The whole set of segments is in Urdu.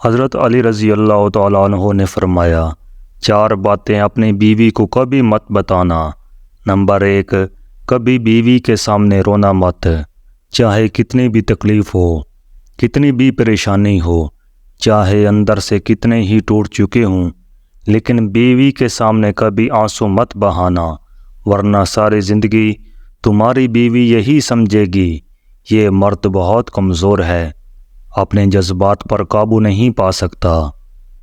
حضرت علی رضی اللہ تعالیٰ عنہ نے فرمایا، 4 باتیں اپنی بیوی کو کبھی مت بتانا۔ نمبر 1، کبھی بیوی کے سامنے رونا مت، چاہے کتنی بھی تکلیف ہو، کتنی بھی پریشانی ہو، چاہے اندر سے کتنے ہی ٹوٹ چکے ہوں، لیکن بیوی کے سامنے کبھی آنسو مت بہانا، ورنہ ساری زندگی تمہاری بیوی یہی سمجھے گی یہ مرد بہت کمزور ہے، اپنے جذبات پر قابو نہیں پا سکتا،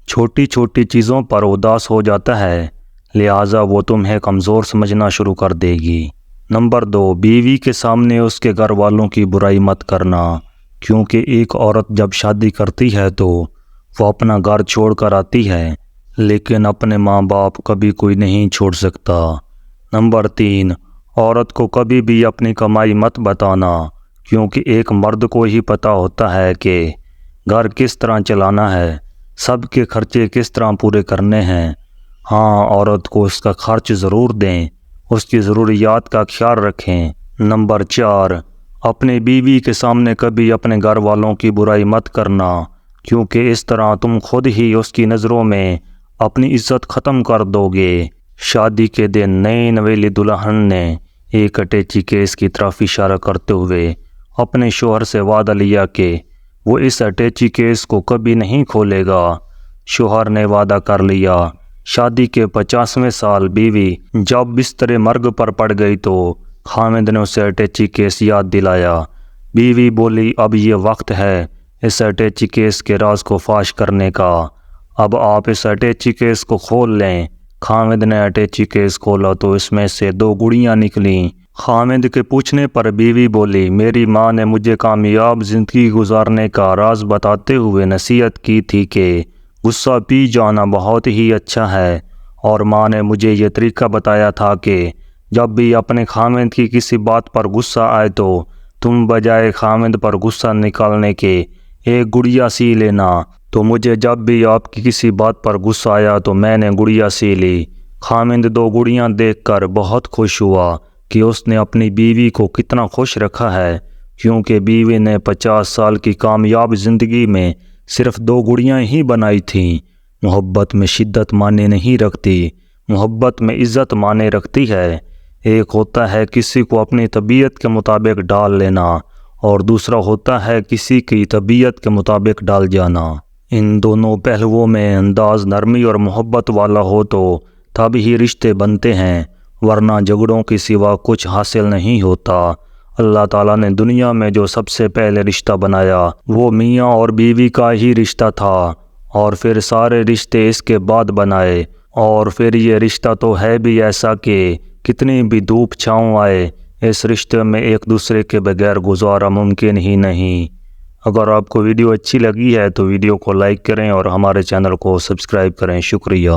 چھوٹی چھوٹی چیزوں پر اداس ہو جاتا ہے، لہٰذا وہ تمہیں کمزور سمجھنا شروع کر دے گی۔ نمبر 2، بیوی کے سامنے اس کے گھر والوں کی برائی مت کرنا، کیونکہ ایک عورت جب شادی کرتی ہے تو وہ اپنا گھر چھوڑ کر آتی ہے، لیکن اپنے ماں باپ کبھی کوئی نہیں چھوڑ سکتا۔ نمبر 3، عورت کو کبھی بھی اپنی کمائی مت بتانا، کیونکہ ایک مرد کو ہی پتہ ہوتا ہے کہ گھر کس طرح چلانا ہے، سب کے خرچے کس طرح پورے کرنے ہیں۔ ہاں، عورت کو اس کا خرچ ضرور دیں، اس کی ضروریات کا خیال رکھیں۔ نمبر 4، اپنی بیوی کے سامنے کبھی اپنے گھر والوں کی برائی مت کرنا، کیونکہ اس طرح تم خود ہی اس کی نظروں میں اپنی عزت ختم کر دو گے۔ شادی کے دن نئی نویلی دلہن نے ایک اٹیچی کیس کی طرف اشارہ کرتے ہوئے اپنے شوہر سے وعدہ لیا کہ وہ اس اٹیچی کیس کو کبھی نہیں کھولے گا۔ شوہر نے وعدہ کر لیا۔ شادی کے 50ویں سال بیوی جب بستر مرگ پر پڑ گئی تو خاوند نے اسے اٹیچی کیس یاد دلایا۔ بیوی بولی، اب یہ وقت ہے اس اٹیچی کیس کے راز کو فاش کرنے کا، اب آپ اس اٹیچی کیس کو کھول لیں۔ خاوند نے اٹیچی کیس کھولا تو اس میں سے 2 گڑیاں نکلیں۔ خاوند کے پوچھنے پر بیوی بولی، میری ماں نے مجھے کامیاب زندگی گزارنے کا راز بتاتے ہوئے نصیحت کی تھی کہ غصہ پی جانا بہت ہی اچھا ہے، اور ماں نے مجھے یہ طریقہ بتایا تھا کہ جب بھی اپنے خاوند کی کسی بات پر غصہ آئے تو تم بجائے خاوند پر غصہ نکالنے کے 1 گڑیا سی لینا۔ تو مجھے جب بھی آپ کی کسی بات پر غصہ آیا تو میں نے گڑیا سی لی۔ خاوند 2 گڑیاں دیکھ کر بہت خوش ہوا کہ اس نے اپنی بیوی کو کتنا خوش رکھا ہے، کیونکہ بیوی نے 50 سال کی کامیاب زندگی میں صرف 2 گڑیاں ہی بنائی تھیں۔ محبت میں شدت معنی نہیں رکھتی، محبت میں عزت معنی رکھتی ہے۔ ایک ہوتا ہے کسی کو اپنی طبیعت کے مطابق ڈال لینا، اور دوسرا ہوتا ہے کسی کی طبیعت کے مطابق ڈال جانا۔ ان دونوں پہلوؤں میں انداز نرمی اور محبت والا ہو تو تب ہی رشتے بنتے ہیں، ورنہ جھگڑوں کے سوا کچھ حاصل نہیں ہوتا۔ اللہ تعالیٰ نے دنیا میں جو سب سے پہلے رشتہ بنایا وہ میاں اور بیوی کا ہی رشتہ تھا، اور پھر سارے رشتے اس کے بعد بنائے، اور پھر یہ رشتہ تو ہے بھی ایسا کہ کتنی بھی دھوپ چھاؤں آئے اس رشتے میں ایک دوسرے کے بغیر گزارا ممکن ہی نہیں۔ اگر آپ کو ویڈیو اچھی لگی ہے تو ویڈیو کو لائک کریں اور ہمارے چینل کو سبسکرائب کریں۔ شکریہ۔